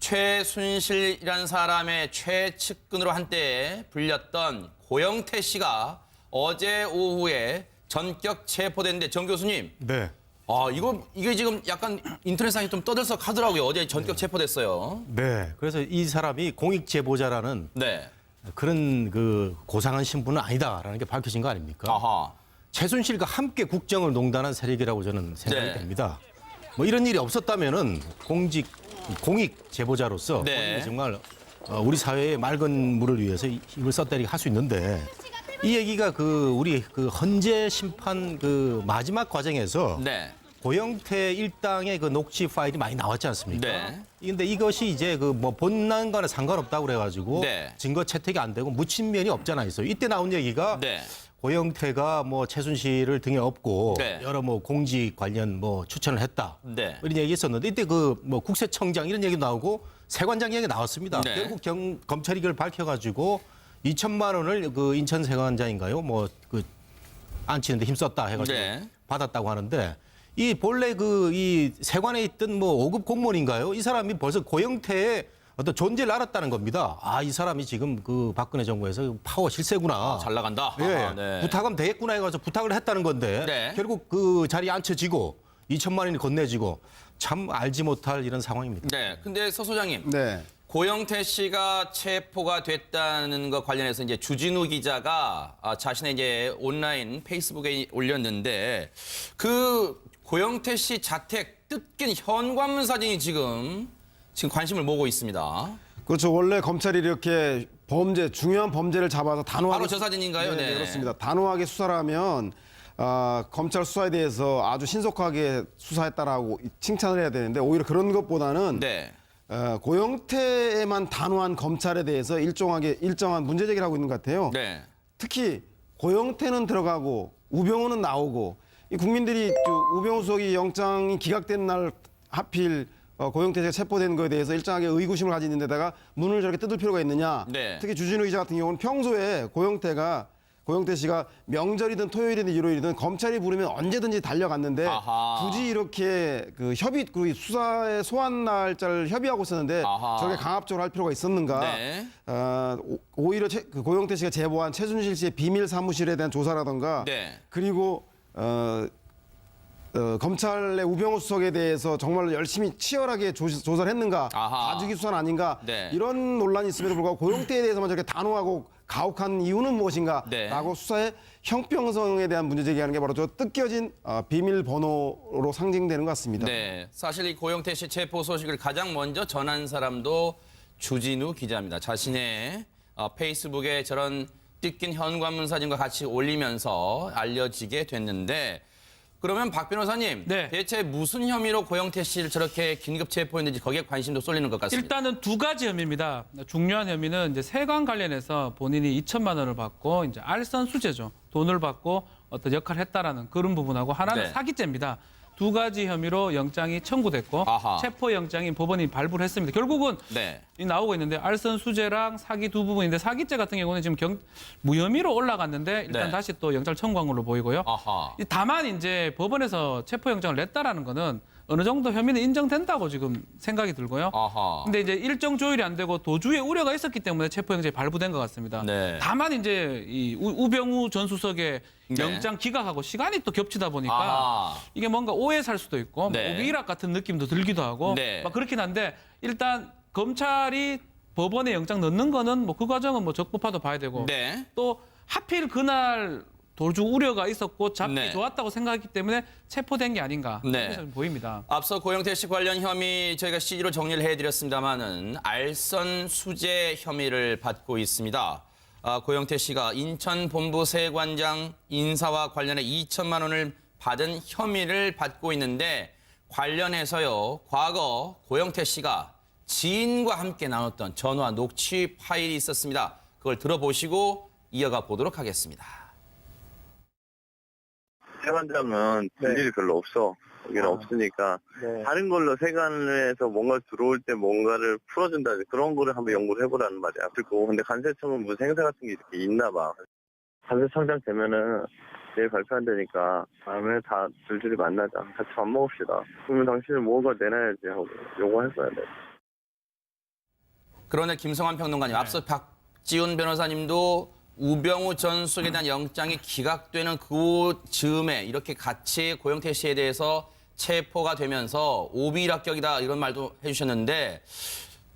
최순실이라는 사람의 최측근으로 한때 불렸던 고영태 씨가 어제 오후에 전격 체포됐는데 정 교수님. 네. 이게 지금 약간 인터넷상에 좀 떠들썩하더라고요. 어제 전격 체포됐어요. 네. 그래서 이 사람이 공익 제보자라는 네. 그런 그 고상한 신분은 아니다라는 게 밝혀진 거 아닙니까? 아하. 최순실과 함께 국정을 농단한 세력이라고 저는 생각이 네. 됩니다. 뭐 이런 일이 없었다면은 공익 제보자로서 네. 본인이 정말 우리 사회의 맑은 물을 위해서 힘을 썼다리 할 수 있는데 이 얘기가 우리 헌재 심판 마지막 과정에서 네. 고영태 일당의 녹취 파일이 많이 나왔지 않습니까? 네. 근데 이것이 이제 본난과는 상관없다고 그래가지고 네. 증거 채택이 안 되고 묻힌 면이 없잖아 있어요. 이때 나온 얘기가 네. 고영태가 최순실을 등에 업고 네. 여러 공직 관련 추천을 했다. 네. 이런 얘기 있었는데 이때 국세청장 이런 얘기 나오고 세관장 얘기 나왔습니다. 네. 결국 검찰이 이걸 밝혀가지고 2천만 원을 인천 세관장인가요? 안치는데 힘썼다 해가지고 네. 받았다고 하는데 이 본래 이 세관에 있던 5급 공무원인가요? 이 사람이 벌써 고영태의 어떤 존재를 알았다는 겁니다. 이 사람이 지금 박근혜 정부에서 파워 실세구나. 잘 나간다. 예, 아하, 네. 부탁하면 되겠구나 해가지고 부탁을 했다는 건데 네. 결국 그 자리에 앉혀지고 2천만 원이 건네지고 참 알지 못할 이런 상황입니다. 네. 근데 서 소장님. 네. 고영태 씨가 체포가 됐다는 것 관련해서 이제 주진우 기자가 자신의 이제 온라인 페이스북에 올렸는데 고영태 씨 자택 뜯긴 현관문 사진이 지금 관심을 모으고 있습니다. 그렇죠. 원래 검찰이 이렇게 중요한 범죄를 잡아서 단호하게. 바로 저 사진인가요? 네, 네. 그렇습니다. 단호하게 수사를 하면 검찰 수사에 대해서 아주 신속하게 수사했다라고 칭찬을 해야 되는데 오히려 그런 것보다는 네. 고영태에만 단호한 검찰에 대해서 일정한 문제 제기를 하고 있는 것 같아요. 네. 특히 고영태는 들어가고 우병우는 나오고 이 국민들이 우병우 수석이 영장이 기각된 날 하필 고영태 씨가 체포된 거에 대해서 일정하게 의구심을 가지는 데다가 문을 저렇게 뜯을 필요가 있느냐. 네. 특히 주진우 기자 같은 경우는 평소에 고영태 씨가 명절이든 토요일이든 일요일이든 검찰이 부르면 언제든지 달려갔는데 아하. 굳이 이렇게 수사의 소환 날짜를 협의하고 있었는데 아하. 저게 강압적으로 할 필요가 있었는가. 네. 오히려 고영태 씨가 제보한 최순실 씨의 비밀 사무실에 대한 조사라던가 네. 그리고 검찰의 우병우 수석에 대해서 정말로 열심히 치열하게 조사를 했는가. 아하. 가중기 수사는 아닌가. 네. 이런 논란이 있음에도 불구하고 고영태에 대해서만 저렇게 단호하고 가혹한 이유는 무엇인가. 네. 라고 수사의 형평성에 대한 문제 제기하는 게 바로 저 뜯겨진 비밀번호로 상징되는 것 같습니다. 네. 사실 이 고영태 씨 체포 소식을 가장 먼저 전한 사람도 주진우 기자입니다. 자신의 페이스북에 저런 뜯긴 현관문 사진과 같이 올리면서 알려지게 됐는데 그러면 박 변호사님, 네. 대체 무슨 혐의로 고영태 씨를 저렇게 긴급 체포했는지 거기에 관심도 쏠리는 것 같습니다. 일단은 두 가지 혐의입니다. 중요한 혐의는 이제 세관 관련해서 본인이 2천만 원을 받고 이제 알선 수재죠. 돈을 받고 어떤 역할을 했다라는 그런 부분하고 하나는 네. 사기죄입니다. 두 가지 혐의로 영장이 청구됐고 아하. 체포 영장이 법원이 발부를 했습니다. 결국은 네. 나오고 있는데 알선 수재랑 사기 두 부분인데 사기죄 같은 경우는 지금 무혐의로 올라갔는데 일단 네. 다시 또 영장 청구한 걸로 보이고요. 아하. 다만 이제 법원에서 체포 영장을 냈다라는 거는 어느 정도 혐의는 인정된다고 지금 생각이 들고요. 아하. 근데 이제 일정 조율이 안 되고 도주의 우려가 있었기 때문에 체포영장이 발부된 것 같습니다. 네. 다만 이제 이 우병우 전 수석의 네. 영장 기각하고 시간이 또 겹치다 보니까 아하. 이게 뭔가 오해 살 수도 있고 네. 뭐 위락 같은 느낌도 들기도 하고 네. 막 그렇긴 한데 일단 검찰이 법원에 영장 넣는 거는 그 과정은 적법하도 봐야 되고 네. 또 하필 그날 도주 우려가 있었고 잡기 네. 좋았다고 생각했기 때문에 체포된 게 아닌가 네. 그렇게 보입니다. 앞서 고영태 씨 관련 혐의 저희가 CG로 정리를 해드렸습니다마는 알선 수재 혐의를 받고 있습니다. 고영태 씨가 인천 본부 세관장 인사와 관련해 2천만 원을 받은 혐의를 받고 있는데 관련해서요. 과거 고영태 씨가 지인과 함께 나눴던 전화 녹취 파일이 있었습니다. 그걸 들어보시고 이어가 보도록 하겠습니다. 세관장은 볼 일이 별로 없어. 여기는 없으니까 네. 다른 걸로 세관에서 뭔가 들어올 때 뭔가를 풀어준다 그런 거를 한번 연구를 해보라는 말이야. 그리고 근데 간세청은 무슨 행사 같은 게 이렇게 있나 봐. 간세청장 되면은 내일 발표한다니까 다음에 다 줄줄이 만나자. 같이 밥 먹읍시다. 그러면 당신은 뭔가 내놔야지 하고 요구할 거야. 내가. 그런데 김성환 평론가님, 앞서 박지훈 변호사님도 우병우 전 수석에 대한 영장이 기각되는 그 즈음에 이렇게 같이 고영태 씨에 대해서 체포가 되면서 오비락격이다 이런 말도 해주셨는데,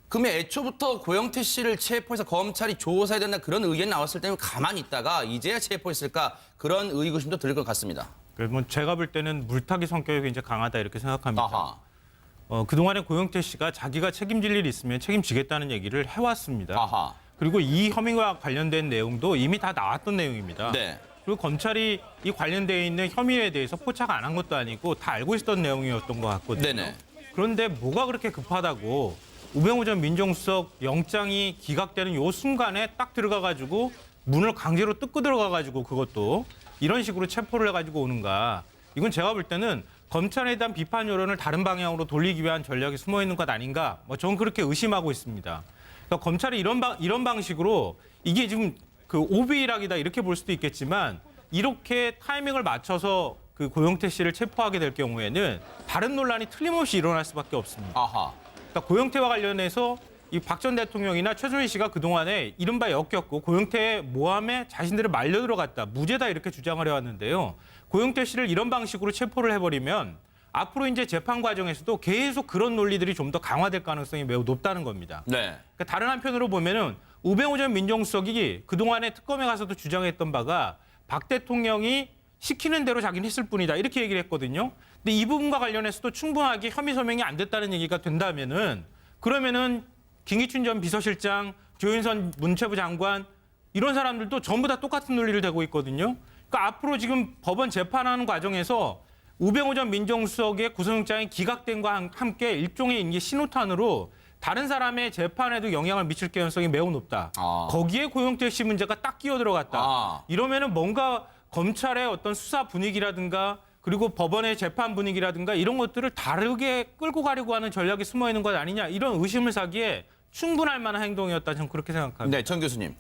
그러면 애초부터 고영태 씨를 체포해서 검찰이 조사해야 된다 그런 의견이 나왔을 때는 가만히 있다가 이제야 체포했을까, 그런 의구심도 들 것 같습니다. 뭐 제가 볼 때는 물타기 성격이 굉장히 강하다 이렇게 생각합니다. 아하. 그동안에 고영태 씨가 자기가 책임질 일이 있으면 책임지겠다는 얘기를 해왔습니다. 아하. 그리고 이 혐의와 관련된 내용도 이미 다 나왔던 내용입니다. 네. 그리고 검찰이 이 관련되어 있는 혐의에 대해서 포착 안 한 것도 아니고 다 알고 있었던 내용이었던 것 같거든요. 네네. 그런데 뭐가 그렇게 급하다고 우병우 전 민정수석 영장이 기각되는 요 순간에 딱 들어가가지고 문을 강제로 뜯고 들어가가지고 그것도 이런 식으로 체포를 해가지고 오는가. 이건 제가 볼 때는 검찰에 대한 비판 여론을 다른 방향으로 돌리기 위한 전략이 숨어 있는 것 아닌가. 저는 그렇게 의심하고 있습니다. 그러니까 검찰이 이런 방식으로 이게 지금 그 오비락이다 이렇게 볼 수도 있겠지만, 이렇게 타이밍을 맞춰서 그 고영태 씨를 체포하게 될 경우에는 다른 논란이 틀림없이 일어날 수밖에 없습니다. 아하. 그러니까 고영태와 관련해서 이 박 전 대통령이나 최순실 씨가 그동안에 이른바 엮였고 고영태의 모함에 자신들을 말려 들어갔다, 무죄다 이렇게 주장을 해왔는데요. 고영태 씨를 이런 방식으로 체포를 해버리면 앞으로 이제 재판 과정에서도 계속 그런 논리들이 좀 더 강화될 가능성이 매우 높다는 겁니다. 네. 그러니까 다른 한편으로 보면은 우병우 전 민정수석이 그동안에 특검에 가서도 주장했던 바가 박 대통령이 시키는 대로 자기는 했을 뿐이다 이렇게 얘기를 했거든요. 근데 이 부분과 관련해서도 충분하게 혐의 소명이 안 됐다는 얘기가 된다면은, 그러면은 김기춘 전 비서실장, 조윤선 문체부 장관 이런 사람들도 전부 다 똑같은 논리를 대고 있거든요. 그러니까 앞으로 지금 법원 재판하는 과정에서 우병우 전 민정수석의 구속영장이 기각된과 함께 일종의 이제 신호탄으로 다른 사람의 재판에도 영향을 미칠 가능성이 매우 높다. 거기에 고영태 씨 문제가 딱 끼어 들어갔다. 이러면은 뭔가 검찰의 어떤 수사 분위기라든가 그리고 법원의 재판 분위기라든가 이런 것들을 다르게 끌고 가려고 하는 전략이 숨어 있는 것 아니냐, 이런 의심을 사기에 충분할 만한 행동이었다, 저는 그렇게 생각합니다. 네, 정 교수님.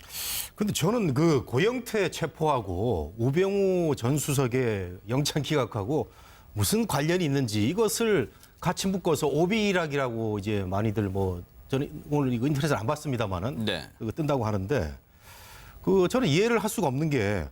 근데 저는 그 고영태 체포하고 우병우 전 수석의 영장 기각하고 무슨 관련이 있는지 이것을 같이 묶어서 오비락이라고 이제 많이들 뭐 저는 오늘 이거 인터넷을 안 봤습니다만은 네. 그거 뜬다고 하는데, 그 저는 이해를 할 수가 없는 게,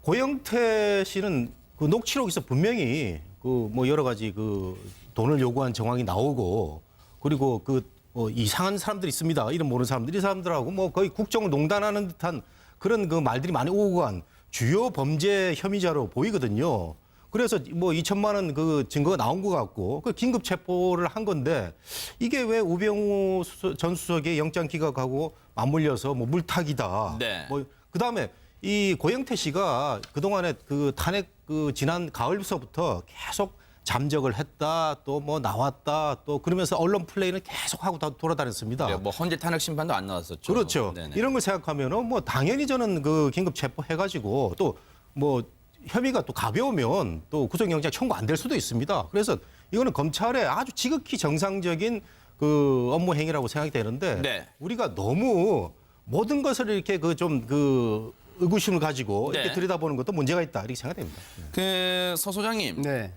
고영태 씨는 그 녹취록에서 분명히 그 뭐 여러 가지 그 돈을 요구한 정황이 나오고, 그리고 그 이상한 사람들이 있습니다, 이름 모르는 사람들이, 이 사람들하고 뭐 거의 국정을 농단하는 듯한 그런 그 말들이 많이 오고 간 주요 범죄 혐의자로 보이거든요. 그래서 뭐 2천만 원 그 증거가 나온 것 같고 그 긴급 체포를 한 건데, 이게 왜 우병우 전 수석의 영장 기각하고 맞물려서 뭐 물타기다. 네. 뭐 그다음에 이 고영태 씨가 그동안에 그 탄핵 그 지난 가을서부터 계속 잠적을 했다, 또 뭐 나왔다, 또 그러면서 언론 플레이는 계속 하고 다 돌아다녔습니다. 네, 뭐 헌재 탄핵 심판도 안 나왔었죠. 그렇죠. 네네. 이런 걸 생각하면은 뭐 당연히 저는 그 긴급 체포해가지고 또 뭐 혐의가 또 가벼우면 또 구속영장 청구 안 될 수도 있습니다. 그래서 이거는 검찰의 아주 지극히 정상적인 그 업무 행위라고 생각이 되는데, 네. 우리가 너무 모든 것을 이렇게 그 좀 그 의구심을 가지고 네. 이렇게 들여다보는 것도 문제가 있다 이렇게 생각됩니다. 서 소장님. 네.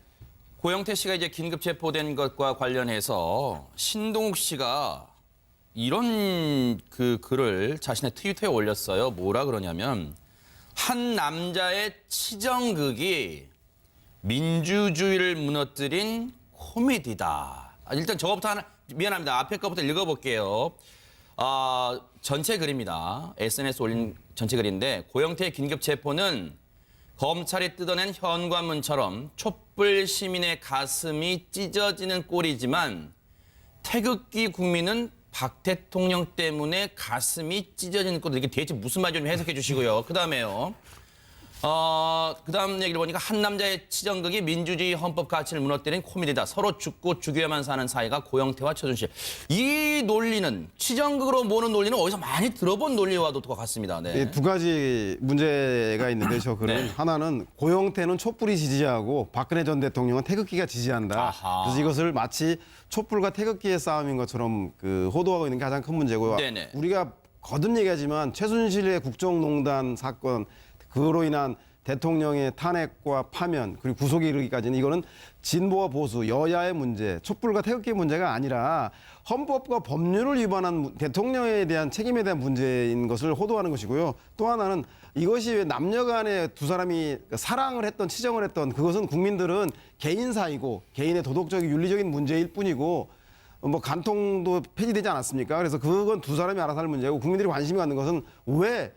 고영태 씨가 이제 긴급 체포된 것과 관련해서 신동욱 씨가 이런 그 글을 자신의 트위터에 올렸어요. 뭐라 그러냐면, 한 남자의 치정극이 민주주의를 무너뜨린 코미디다. 일단 저거부터 하나, 미안합니다. 앞에 거부터 읽어볼게요. 전체 글입니다. SNS 올린 전체 글인데, 고영태의 긴급 체포는 검찰이 뜯어낸 현관문처럼 촛불 시민의 가슴이 찢어지는 꼴이지만, 태극기 국민은 박 대통령 때문에 가슴이 찢어지는 꼴. 이게 대체 무슨 말인지 좀 해석해 주시고요. 그다음에요. 그다음 얘기를 보니까 한 남자의 치정극이 민주주의 헌법 가치를 무너뜨린 코미디다. 서로 죽고 죽여야만 사는 사이가 고영태와 최순실. 이 논리는, 치정극으로 모는 논리는 어디서 많이 들어본 논리와도 같습니다. 네. 두 가지 문제가 있는데 저 글은 네. 하나는 고영태는 촛불이 지지하고 박근혜 전 대통령은 태극기가 지지한다. 아하. 그래서 이것을 마치 촛불과 태극기의 싸움인 것처럼 그 호도하고 있는 게 가장 큰 문제고요. 네네. 우리가 거듭 얘기하지만 최순실의 국정농단 사건, 그로 인한 대통령의 탄핵과 파면 그리고 구속에 이르기까지는 이거는 진보와 보수, 여야의 문제, 촛불과 태극기 문제가 아니라 헌법과 법률을 위반한 대통령에 대한 책임에 대한 문제인 것을 호도하는 것이고요. 또 하나는 이것이 왜 남녀 간에 두 사람이 사랑을 했던 치정을 했던 그것은 국민들은 개인 사이고 개인의 도덕적인 윤리적인 문제일 뿐이고 뭐 간통도 폐지되지 않았습니까? 그래서 그건 두 사람이 알아서 할 문제고 국민들이 관심이 갖는 것은 왜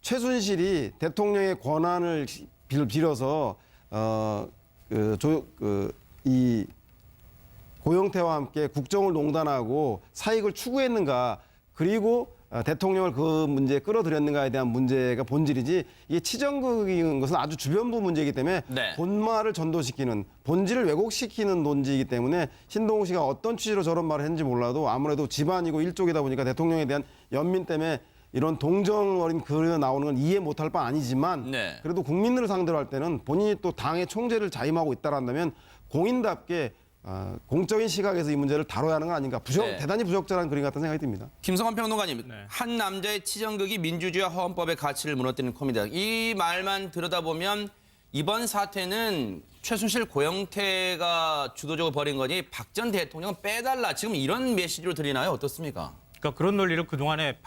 최순실이 대통령의 권한을 빌어서 이 고영태와 함께 국정을 농단하고 사익을 추구했는가 그리고 대통령을 그 문제에 끌어들였는가에 대한 문제가 본질이지 이게 치정극인 것은 아주 주변부 문제이기 때문에 네. 본말을 전도시키는 본질을 왜곡시키는 논지이기 때문에 신동욱 씨가 어떤 취지로 저런 말을 했는지 몰라도 아무래도 집안이고 일족이다 보니까 대통령에 대한 연민 때문에 이런 동정 어린 글이 나오는 건 이해 못할 바 아니지만 네. 그래도 국민들을 상대로 할 때는 본인이 또 당의 총재를 자임하고 있다란다면 공인답게 공적인 시각에서 이 문제를 다뤄야 하는 건 아닌가. 네. 대단히 부적절한 그림 같다는 생각이 듭니다. 김성환 평론가님, 네. 한 남자의 치정극이 민주주의와 헌법의 가치를 무너뜨리는 콤이다. 이 말만 들여다보면 이번 사태는 최순실 고영태가 주도적으로 벌인 거니 박 전 대통령 빼달라. 지금 이런 메시지로 들리나요? 어떻습니까? 그러니까 그런 논리를 그동안에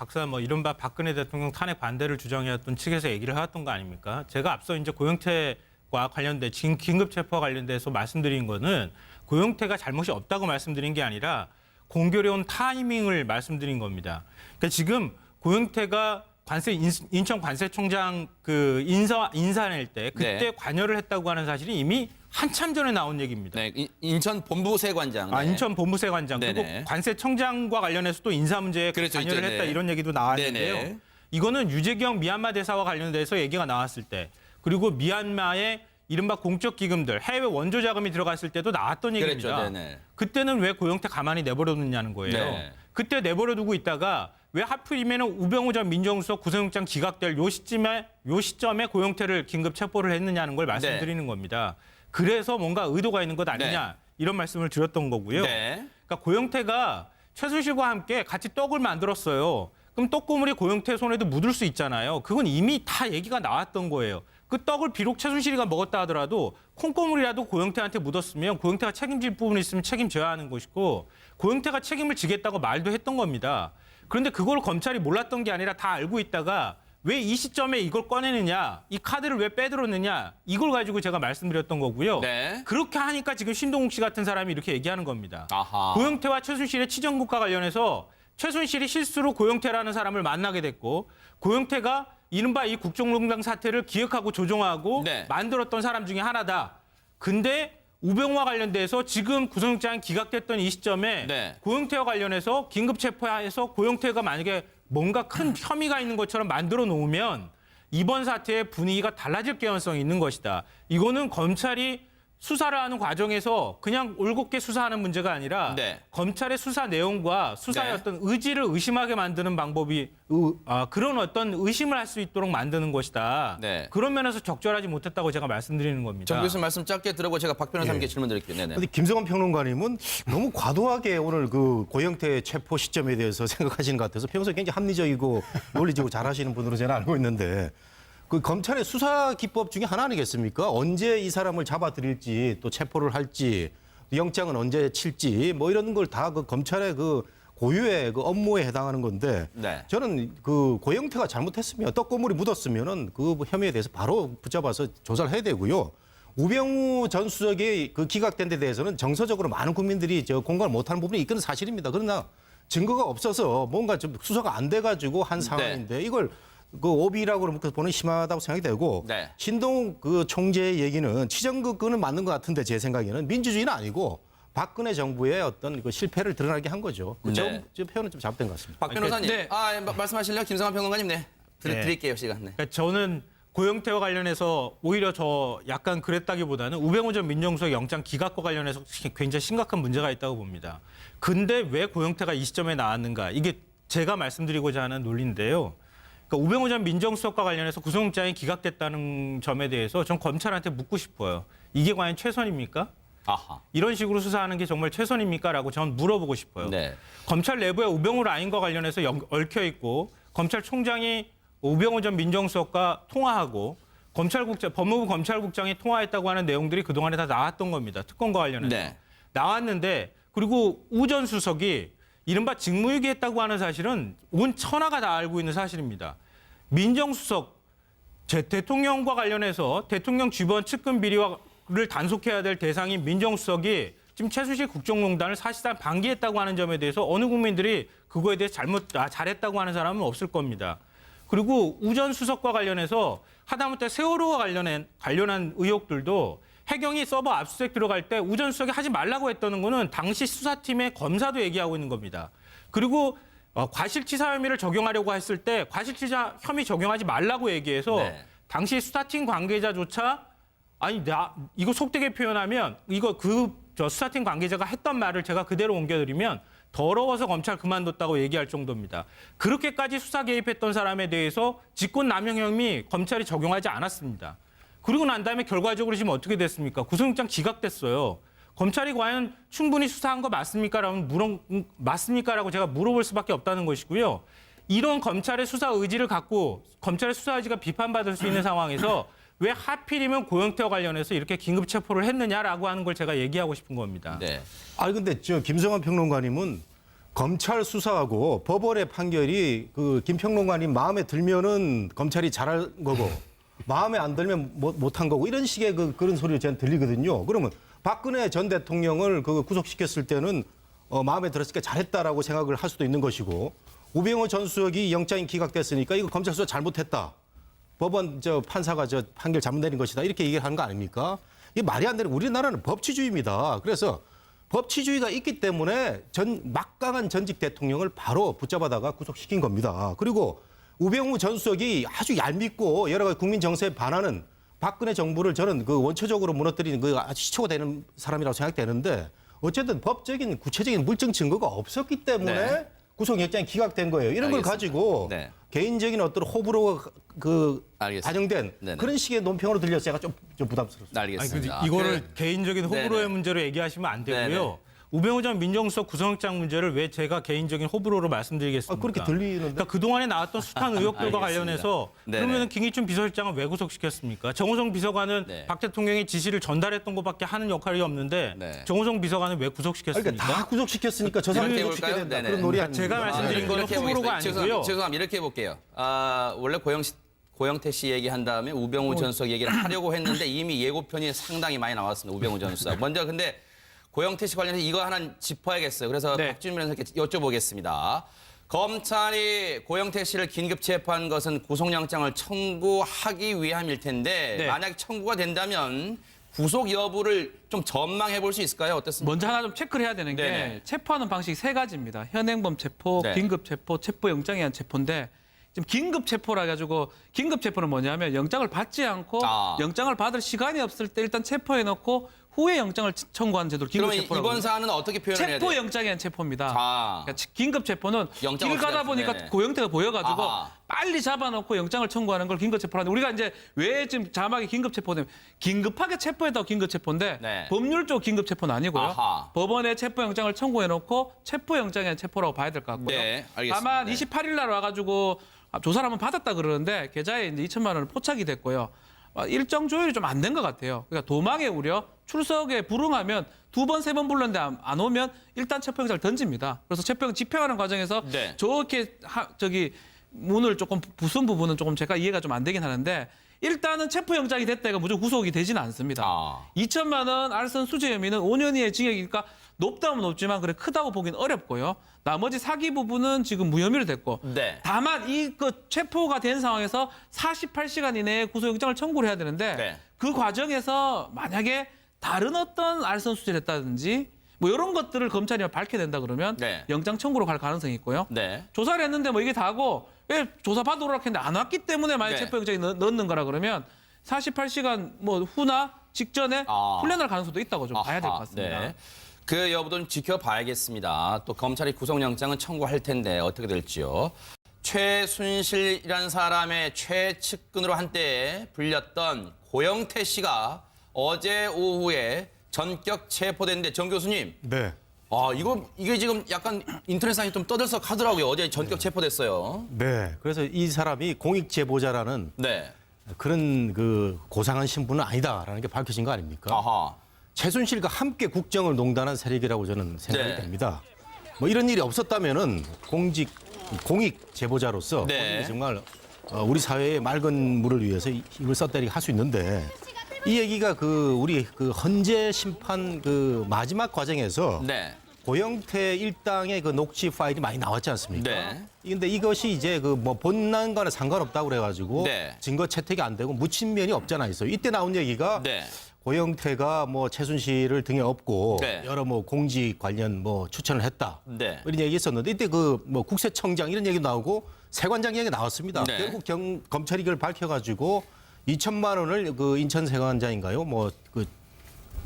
이른바 박근혜 대통령 탄핵 반대를 주장해왔던 측에서 얘기를 해왔던 거 아닙니까? 제가 앞서 이제 고영태와 관련된 긴급 체포와 관련돼서 말씀드린 거는 고영태가 잘못이 없다고 말씀드린 게 아니라 공교로운 타이밍을 말씀드린 겁니다. 그러니까 지금 고영태가 인천 관세청장 그 인사낼 때 그때 네. 관여를 했다고 하는 사실이 이미 한참 전에 나온 얘기입니다. 네, 인천 본부세관장. 네. 인천 본부세관장 그리고 네네. 관세청장과 관련해서 또 인사 문제에 그렇죠, 관여를 있죠, 했다 네. 이런 얘기도 나왔는데요. 네네. 이거는 유재경 미얀마 대사와 관련돼서 얘기가 나왔을 때 그리고 미얀마의 이른바 공적 기금들 해외 원조 자금이 들어갔을 때도 나왔던 얘기입니다. 그랬죠, 네네. 그때는 왜 고영태 가만히 내버려뒀냐는 거예요. 네. 그때 내버려두고 있다가 왜 하필이면 우병우 전 민정수석 구속영장 기각될 요 시점에 고영태를 긴급 체포를 했느냐는 걸 말씀드리는 겁니다. 그래서 뭔가 의도가 있는 것 아니냐 이런 말씀을 드렸던 거고요. 네. 그러니까 고영태가 최순실과 함께 같이 떡을 만들었어요. 그럼 떡고물이 고영태 손에도 묻을 수 있잖아요. 그건 이미 다 얘기가 나왔던 거예요. 그 떡을 비록 최순실이가 먹었다 하더라도 콩고물이라도 고영태한테 묻었으면 고영태가 책임질 부분이 있으면 책임져야 하는 것이고 고영태가 책임을 지겠다고 말도 했던 겁니다. 그런데 그걸 검찰이 몰랐던 게 아니라 다 알고 있다가 왜 이 시점에 이걸 꺼내느냐, 이 카드를 왜 빼들었느냐 이걸 가지고 제가 말씀드렸던 거고요. 네. 그렇게 하니까 지금 신동욱 씨 같은 사람이 이렇게 얘기하는 겁니다. 아하. 고영태와 최순실의 치정국과 관련해서 최순실이 실수로 고영태라는 사람을 만나게 됐고 고영태가 이른바 이 국정농단 사태를 기획하고 조종하고 네. 만들었던 사람 중에 하나다. 근데 우병우와 관련돼서 지금 구속영장이 기각됐던 이 시점에 네. 고영태와 관련해서 긴급 체포해서 고영태가 만약에 뭔가 큰 혐의가 있는 것처럼 만들어 놓으면 이번 사태의 분위기가 달라질 개연성이 있는 것이다. 이거는 검찰이 수사를 하는 과정에서 그냥 올곧게 수사하는 문제가 아니라 네. 검찰의 수사 내용과 수사의 네. 어떤 의지를 의심하게 만드는 방법이 그런 어떤 의심을 할 수 있도록 만드는 것이다. 네. 그런 면에서 적절하지 못했다고 제가 말씀드리는 겁니다. 정 교수님 말씀 짧게 들어보고 제가 박 변호사님께 질문 드릴게요. 네네. 근데 김성환 평론가님은 너무 과도하게 오늘 그 고영태 체포 시점에 대해서 생각하시는 것 같아서 평소에 굉장히 합리적이고 논리적으로 잘하시는 분으로 저는 알고 있는데 그 검찰의 수사 기법 중에 하나 아니겠습니까? 언제 이 사람을 잡아들일지 또 체포를 할지 영장은 언제 칠지 뭐 이런 걸 다 그 검찰의 그 고유의 그 업무에 해당하는 건데 네. 저는 그 고영태가 잘못했으면 떡고물이 묻었으면은 그 혐의에 대해서 바로 붙잡아서 조사를 해야 되고요. 우병우 전 수석이 그 기각된 데 대해서는 정서적으로 많은 국민들이 공감을 못하는 부분이 있건 사실입니다. 그러나 증거가 없어서 뭔가 좀 수사가 안 돼가지고 한 상황인데 이걸 그 오비라고 보는 심하다고 생각이 되고 네. 신동욱 그 총재의 얘기는 치정극은 맞는 것 같은데 제 생각에는 민주주의는 아니고 박근혜 정부의 어떤 그 실패를 드러나게 한 거죠. 그 네. 저 표현은 좀 잘못된 것 같습니다. 박 변호사님. 네. 말씀하실래요? 김성환 평론가님. 네. 네. 드릴게요, 시간. 네. 그러니까 저는 고영태와 관련해서 오히려 저 약간 그랬다기보다는 우병우 전 민정수석 영장 기각과 관련해서 굉장히 심각한 문제가 있다고 봅니다. 근데 왜 고영태가 이 시점에 나왔는가? 이게 제가 말씀드리고자 하는 논리인데요. 그러니까 우병우 전 민정수석과 관련해서 구속영장이 기각됐다는 점에 대해서 전 검찰한테 묻고 싶어요. 이게 과연 최선입니까? 아하. 이런 식으로 수사하는 게 정말 최선입니까? 라고 저는 물어보고 싶어요. 네. 검찰 내부에 우병우 라인과 관련해서 얽혀 있고 검찰총장이 우병우 전 민정수석과 통화하고 법무부 검찰국장이 통화했다고 하는 내용들이 그동안에 다 나왔던 겁니다. 특검과 관련해서. 네. 나왔는데 그리고 우 전 수석이 이른바 직무유기했다고 하는 사실은 온 천하가 다 알고 있는 사실입니다. 민정수석 대통령과 관련해서 대통령 주변 측근 비리를 단속해야 될 대상인 민정수석이 지금 최순실 국정농단을 사실상 방기했다고 하는 점에 대해서 어느 국민들이 그거에 대해 잘했다고 하는 사람은 없을 겁니다. 그리고 우전 수석과 관련해서 하다못해 세월호와 관련한 의혹들도 해경이 서버 압수수색 들어갈 때 우전 수석이 하지 말라고 했다는 거는 당시 수사팀의 검사도 얘기하고 있는 겁니다. 그리고 과실치사 혐의를 적용하려고 했을 때 과실치사 혐의 적용하지 말라고 얘기해서 네. 당시 수사팀 관계자조차 아니 이거 속되게 표현하면 이거 수사팀 관계자가 했던 말을 제가 그대로 옮겨드리면 더러워서 검찰 그만뒀다고 얘기할 정도입니다. 그렇게까지 수사 개입했던 사람에 대해서 직권남용 혐의 검찰이 적용하지 않았습니다. 그리고 난 다음에 결과적으로 지금 어떻게 됐습니까? 구속영장 기각됐어요. 검찰이 과연 충분히 수사한 거 맞습니까? 맞습니까?라고 제가 물어볼 수밖에 없다는 것이고요. 이런 검찰의 수사 의지를 갖고 검찰의 수사 의지가 비판받을 수 있는 상황에서 왜 하필이면 고영태와 관련해서 이렇게 긴급 체포를 했느냐라고 하는 걸 제가 얘기하고 싶은 겁니다. 네. 아니 근데 김성환 평론가님은 검찰 수사하고 법원의 판결이 김평론가님 마음에 들면은 검찰이 잘할 거고 마음에 안 들면 못한 거고 이런 식의 그런 소리가 저한테 들리거든요. 그러면 박근혜 전 대통령을 구속시켰을 때는 마음에 들었으니까 잘했다라고 생각을 할 수도 있는 것이고 우병우 전 수석이 영장이 기각됐으니까 이거 검찰 수사 잘못했다. 법원 판사가 판결 잘못 내린 것이다. 이렇게 얘기하는 거 아닙니까? 이게 말이 안 되는 우리나라는 법치주의입니다. 그래서 법치주의가 있기 때문에 막강한 전직 대통령을 바로 붙잡아다가 구속시킨 겁니다. 그리고 우병우 전 수석이 아주 얄밉고 여러 가지 국민 정세에 반하는 박근혜 정부를 저는 원초적으로 무너뜨리는 아주 시초가 되는 사람이라고 생각되는데 어쨌든 법적인 구체적인 물증 증거가 없었기 때문에 네. 구속영장이 기각된 거예요. 이런 걸 알겠습니다. 가지고 네. 개인적인 어떤 호불호가 알겠습니다. 반영된 네네. 그런 식의 논평으로 들려서 제가 좀 부담스럽습니다. 알겠습니다. 이거를 개인적인 호불호의 네네. 문제로 얘기하시면 안 되고요. 네네. 우병우 전 민정수석 구속영장 문제를 왜 제가 개인적인 호불호로 말씀드리겠습니까? 그렇게 들리는데. 그러니까 그동안에 나왔던 숱한 의혹들과 알겠습니다. 관련해서 네네. 그러면 김기춘 비서실장은 왜 구속시켰습니까? 정호성 비서관은 네. 박 대통령의 지시를 전달했던 것밖에 하는 역할이 없는데 네. 정호성 비서관은 왜 구속시켰습니까? 그러니까 다 구속시켰으니까 저 사람 이렇게 구속시켜야 해볼까요? 된다. 네네. 그런 놀이 그러니까 제가 아닙니까? 말씀드린 거는 이렇게 호불호가 해보겠습니다. 아니고요. 죄송합니다. 이렇게 해볼게요. 원래 고영태 씨 얘기한 다음에 우병우 전 수석 얘기를 하려고 했는데 이미 예고편이 상당히 많이 나왔습니다. 우병우 전 수석. 먼저 근데 고영태 씨 관련해서 이거 하나 짚어야겠어요. 그래서 네. 박준민 변호사께 여쭤보겠습니다. 검찰이 고영태 씨를 긴급 체포한 것은 구속영장을 청구하기 위함일 텐데 네. 만약 청구가 된다면 구속 여부를 좀 전망해 볼 수 있을까요? 어떻습니까? 먼저 하나 좀 체크를 해야 되는 게 네네. 체포하는 방식이 세 가지입니다. 현행범 체포, 네. 긴급 체포, 체포영장에 의한 체포인데 지금 긴급 체포라 가지고 긴급 체포는 뭐냐면 영장을 받지 않고 영장을 받을 시간이 없을 때 일단 체포해 놓고 후에 영장을 청구하는 제도를 긴급 그러면 체포라고 이번 사안은 어떻게 표현을 해야 돼요? 체포영장에 의한 체포입니다. 자. 그러니까 긴급 체포는 영장 길 없이 가다 갔- 보니까 네네. 고영태가 보여가지고 아하. 빨리 잡아놓고 영장을 청구하는 걸 긴급 체포라는데 우리가 이제 왜 지금 자막이 긴급 체포되면 긴급하게 체포했다고 긴급 체포인데 네. 법률적 긴급 체포는 아니고요. 아하. 법원에 체포영장을 청구해놓고 체포영장에 의한 체포라고 봐야 될 것 같고요. 네, 알겠습니다. 다만 네. 28일 날 와가지고 조사를 한번 받았다 그러는데 계좌에 이제 2천만 원을 포착이 됐고요. 일정 조율이 좀 안 된 것 같아요. 그러니까 도망의 우려, 출석에 불응하면 2번, 3번 불렀는데 안 오면 일단 체포영장을 던집니다. 그래서 체포영장 집행하는 과정에서 네. 저렇게 문을 조금 부순 부분은 조금 제가 이해가 좀 안 되긴 하는데 일단은 체포영장이 됐다 이거 무조건 구속이 되지는 않습니다. 2천만 원 알선 수재 혐의는 5년 이하의 징역이니까 높다면 높지만 그래 크다고 보기는 어렵고요. 나머지 사기 부분은 지금 무혐의로 됐고 네. 다만 체포가 된 상황에서 48시간 이내에 구속영장을 청구를 해야 되는데 네. 그 과정에서 만약에 다른 어떤 알선 수재를 했다든지 뭐 이런 것들을 검찰이 밝게 된다 그러면 네. 영장 청구로 갈 가능성이 있고요. 네. 조사를 했는데 뭐 이게 다고 왜 조사 받으러 했는데 안 왔기 때문에 만약 네. 체포영장에 넣는 거라 그러면 48시간 뭐 후나 직전에 풀려날 가능성도 있다고 좀 봐야 될 것 같습니다. 네. 그 여부도 좀 지켜봐야겠습니다. 또 검찰이 구속영장은 청구할 텐데 어떻게 될지요. 최순실이라는 사람의 최측근으로 한때 불렸던 고영태 씨가 어제 오후에 전격 체포됐는데 정 교수님. 네. 이게 지금 약간 인터넷상에 좀 떠들썩하더라고요. 어제 전격 체포됐어요. 네. 그래서 이 사람이 공익 제보자라는 네. 그런 고상한 신분은 아니다라는 게 밝혀진 거 아닙니까? 아하. 최순실과 함께 국정을 농단한 세력이라고 저는 생각이 네. 됩니다. 뭐 이런 일이 없었다면은 공익 제보자로서 네. 본인이 정말 우리 사회의 맑은 물을 위해서 힘을 썼다 이렇게 할 수 있는데 이 얘기가 우리 헌재 심판 마지막 과정에서 네. 고영태 일당의 녹취 파일이 많이 나왔지 않습니까? 네. 근데 이것이 이제 본난과는 상관없다고 그래가지고 네. 증거 채택이 안 되고 묻힌 면이 없잖아 있어요. 이때 나온 얘기가 네. 고영태가 최순실을 등에 업고 네. 여러 공직 관련 추천을 했다. 네. 이런 얘기 있었는데 이때 국세청장 이런 얘기 나오고 세관장 얘기 나왔습니다. 네. 결국 검찰이 이걸 밝혀가지고 2천만 원을 인천 세관장인가요?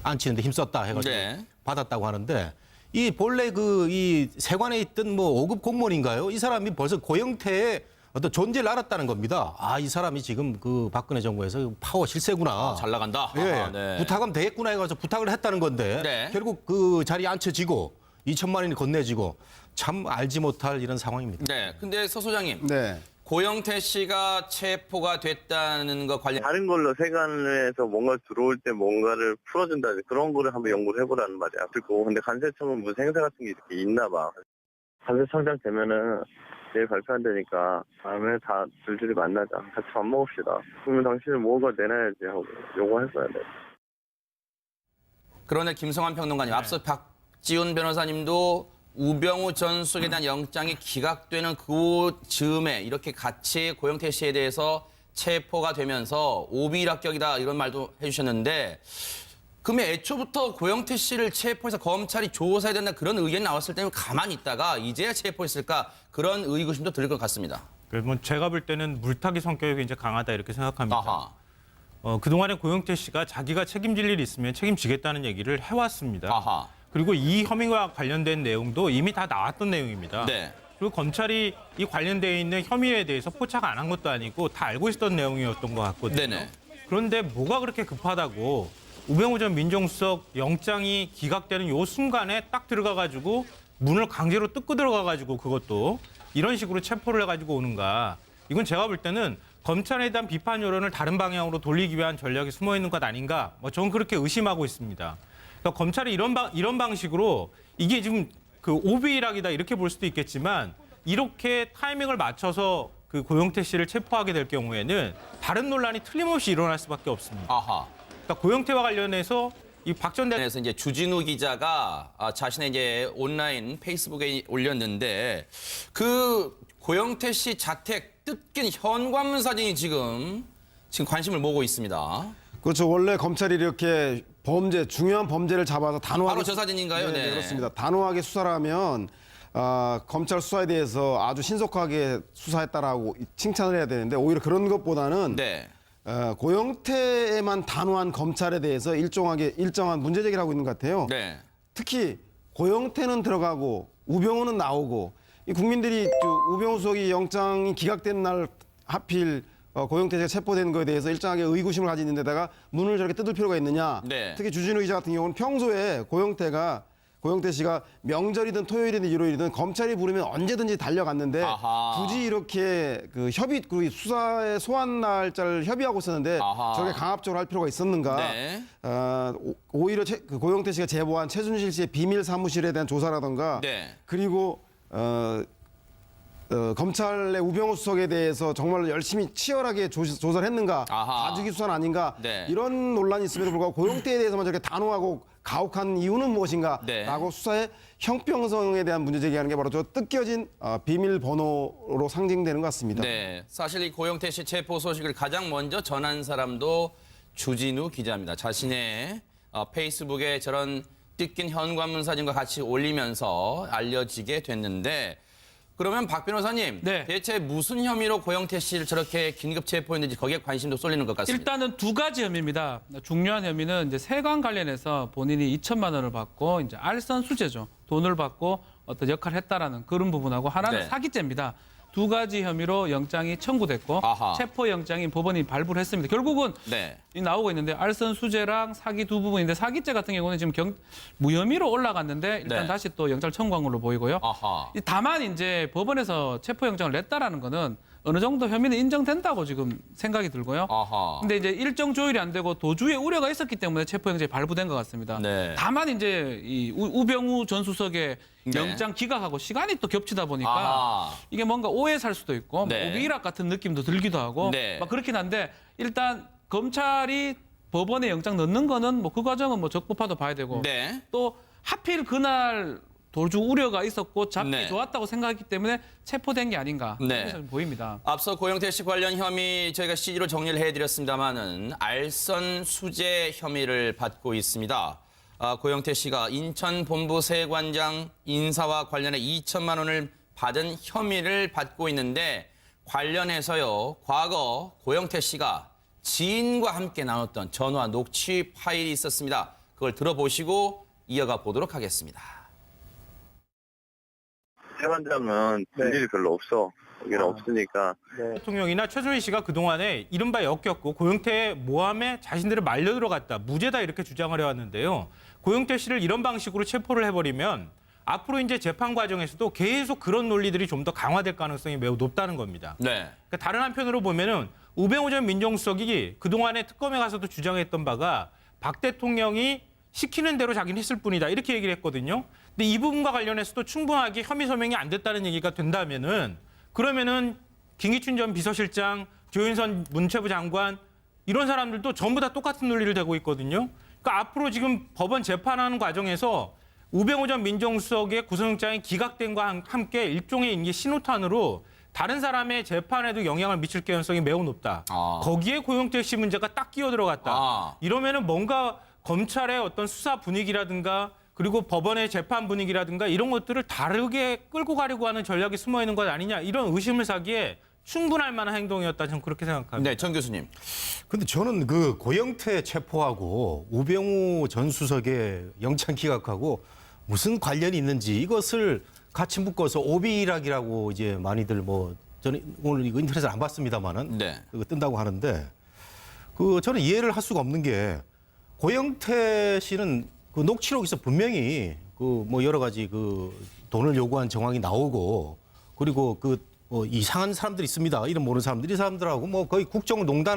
안치는데 힘썼다 해가지고 네. 받았다고 하는데 이 본래 이 세관에 있던 5급 공무원인가요? 이 사람이 벌써 고영태의 어떤 존재를 알았다는 겁니다. 아, 이 사람이 지금 박근혜 정부에서 파워 실세구나. 잘 나간다. 예, 아하, 네. 부탁하면 되겠구나 해가지고 부탁을 했다는 건데 네. 결국 그 자리에 앉혀지고 2천만 원이 건네지고 참 알지 못할 이런 상황입니다. 네. 근데 서 소장님. 네. 고영태 씨가 체포가 됐다는 것 관련 다른 걸로 세관에서 뭔가 들어올 때 뭔가를 풀어준다든지 그런 거를 한번 연구를 해보라는 말이야. 그리고 근데 간세청은 무슨 행사 같은 게 이렇게 있나 봐. 간세청장 되면은 내일 발표한다니까 다음에 다 줄줄이 만나자. 같이 밥 먹읍시다. 그러면 당신은 뭔가 내놔야지 하고 요구했어야 돼. 그런데 김성환 평론가님 앞서 박지훈 변호사님도 우병우 전 수석에 대한 영장이 기각되는 그 즈음에 이렇게 같이 고영태 씨에 대해서 체포가 되면서 오비락격이다 이런 말도 해주셨는데 그러면 애초부터 고영태 씨를 체포해서 검찰이 조사해야 된다 그런 의견이 나왔을 때는 가만히 있다가 이제야 체포했을까 그런 의구심도 들 것 같습니다. 제가 볼 때는 물타기 성격이 굉장히 강하다 이렇게 생각합니다. 아하. 그동안에 고영태 씨가 자기가 책임질 일이 있으면 책임지겠다는 얘기를 해왔습니다. 아하. 그리고 이 혐의와 관련된 내용도 이미 다 나왔던 내용입니다. 네. 그리고 검찰이 이 관련되어 있는 혐의에 대해서 포착 안 한 것도 아니고 다 알고 있었던 내용이었던 것 같거든요. 네네. 그런데 뭐가 그렇게 급하다고 우병우 전 민정수석 영장이 기각되는 요 순간에 딱 들어가가지고 문을 강제로 뜯고 들어가가지고 그것도 이런 식으로 체포를 해가지고 오는가. 이건 제가 볼 때는 검찰에 대한 비판 여론을 다른 방향으로 돌리기 위한 전략이 숨어 있는 것 아닌가. 저는 그렇게 의심하고 있습니다. 그러니까 검찰이 이런 방식으로 이게 지금 오비락이다 이렇게 볼 수도 있겠지만 이렇게 타이밍을 맞춰서 고영태 씨를 체포하게 될 경우에는 다른 논란이 틀림없이 일어날 수밖에 없습니다. 아하. 그러니까 고영태와 관련해서 이 박 전 대표 그래서 이제 주진우 기자가 자신의 이제 온라인 페이스북에 올렸는데 그 고영태 씨 자택 뜯긴 현관문 사진이 지금 관심을 모으고 있습니다. 그렇죠. 원래 검찰이 이렇게 중요한 범죄를 잡아서 단호하게 바로 저 사진인가요? 네, 네. 그렇습니다. 단호하게 수사를 하면 검찰 수사에 대해서 아주 신속하게 수사했다라고 칭찬을 해야 되는데 오히려 그런 것보다는 네. 고영태에만 단호한 검찰에 대해서 일정한 문제 제기를 하고 있는 것 같아요. 네. 특히 고영태는 들어가고 우병우는 나오고 이 국민들이 우병우 수석이 영장이 기각된 날 하필 고영태가 체포된 거에 대해서 일정하게 의구심을 가지는 데다가 문을 저렇게 뜯을 필요가 있느냐. 네. 특히 주진우 기자 같은 경우는 평소에 고영태 씨가 명절이든 토요일이든 일요일이든 검찰이 부르면 언제든지 달려갔는데 아하. 굳이 이렇게 수사의 소환 날짜를 협의하고 있었는데 아하. 저렇게 강압적으로 할 필요가 있었는가. 네. 오히려 고영태 씨가 제보한 최순실 씨의 비밀 사무실에 대한 조사라든가 네. 그리고 검찰의 우병우 수석에 대해서 정말 열심히 치열하게 조사를 했는가 아하. 가중기 수사는 아닌가 네. 이런 논란이 있음에도 불구하고 고영태에 대해서만 저렇게 단호하고 가혹한 이유는 무엇인가 네. 라고 수사의 형평성에 대한 문제 제기하는 게 바로 저 뜯겨진 비밀번호로 상징되는 것 같습니다. 네. 사실 이 고영태 씨 체포 소식을 가장 먼저 전한 사람도 주진우 기자입니다. 자신의 페이스북에 저런 뜯긴 현관문 사진과 같이 올리면서 알려지게 됐는데 그러면 박 변호사님, 네. 대체 무슨 혐의로 고영태 씨를 저렇게 긴급 체포했는지 거기에 관심도 쏠리는 것 같습니다. 일단은 두 가지 혐의입니다. 중요한 혐의는 이제 세관 관련해서 본인이 2천만 원을 받고 이제 알선 수재죠. 돈을 받고 어떤 역할을 했다라는 그런 부분하고 하나는 네. 사기죄입니다. 두 가지 혐의로 영장이 청구됐고 아하. 체포 영장이 법원이 발부를 했습니다. 결국은 네. 나오고 있는데 알선 수재랑 사기 두 부분인데 사기죄 같은 경우는 지금 무혐의로 올라갔는데 일단 네. 다시 또 영장 청구한 걸로 보이고요. 아하. 다만 이제 법원에서 체포 영장을 냈다라는 거는 어느 정도 혐의는 인정된다고 지금 생각이 들고요. 아하. 근데 이제 일정 조율이 안 되고 도주의 우려가 있었기 때문에 체포영장이 발부된 것 같습니다. 네. 다만 이제 이 우병우 전 수석의 네. 영장 기각하고 시간이 또 겹치다 보니까 아하. 이게 뭔가 오해 살 수도 있고 네. 뭐 오비락 같은 느낌도 들기도 하고 네. 막 그렇긴 한데 일단 검찰이 법원에 영장 넣는 거는 뭐 그 과정은 뭐 적법하도 봐야 되고 네. 또 하필 그날 도주 우려가 있었고 잡기 네. 좋았다고 생각했기 때문에 체포된 게 아닌가 네. 그래서 보입니다. 앞서 고영태 씨 관련 혐의 저희가 CG로 정리를 해드렸습니다마는 알선 수재 혐의를 받고 있습니다. 고영태 씨가 인천 본부 세관장 인사와 관련해 2천만 원을 받은 혐의를 받고 있는데 관련해서요. 과거 고영태 씨가 지인과 함께 나눴던 전화 녹취 파일이 있었습니다. 그걸 들어보시고 이어가 보도록 하겠습니다. 세관장은 볼 일이 별로 없어. 여기는 없으니까. 대통령이나 최순실 씨가 그동안에 이른바 엮였고 고영태의 모함에 자신들을 말려 들어갔다. 무죄다 이렇게 주장을 해왔는데요. 고영태 씨를 이런 방식으로 체포를 해버리면 앞으로 이제 재판 과정에서도 계속 그런 논리들이 좀 더 강화될 가능성이 매우 높다는 겁니다. 네. 그러니까 다른 한편으로 보면은 우병우 전 민정수석이 그동안에 특검에 가서도 주장했던 바가 박 대통령이 시키는 대로 자기는 했을 뿐이다. 이렇게 얘기를 했거든요. 근데 이 부분과 관련해서도 충분하게 혐의 소명이 안 됐다는 얘기가 된다면은 그러면은 김기춘 전 비서실장, 조윤선 문체부 장관 이런 사람들도 전부 다 똑같은 논리를 대고 있거든요. 그러니까 앞으로 지금 법원 재판하는 과정에서 우병우 전 민정수석의 구속영장이 기각된과 함께 일종의 이게 신호탄으로 다른 사람의 재판에도 영향을 미칠 가능성이 매우 높다. 거기에 고영태 씨 문제가 딱 끼어 들어갔다. 이러면은 뭔가 검찰의 어떤 수사 분위기라든가 그리고 법원의 재판 분위기라든가 이런 것들을 다르게 끌고 가려고 하는 전략이 숨어 있는 것 아니냐 이런 의심을 사기에 충분할 만한 행동이었다 저는 그렇게 생각합니다. 네, 정 교수님. 근데 저는 그 고영태 체포하고 우병우 전 수석의 영장 기각하고 무슨 관련이 있는지 이것을 같이 묶어서 오비락이라고 이제 많이들 뭐 저는 오늘 이거 인터넷을 안 봤습니다만은 네. 그거 뜬다고 하는데 그 저는 이해를 할 수가 없는 게 고영태 씨는 그 녹취록에서 분명히 그 뭐 여러 가지 그 돈을 요구한 정황이 나오고 그리고 그 이상한 사람들이 있습니다. 이름 모르는 사람들이 이 사람들하고 뭐 거의 국정농단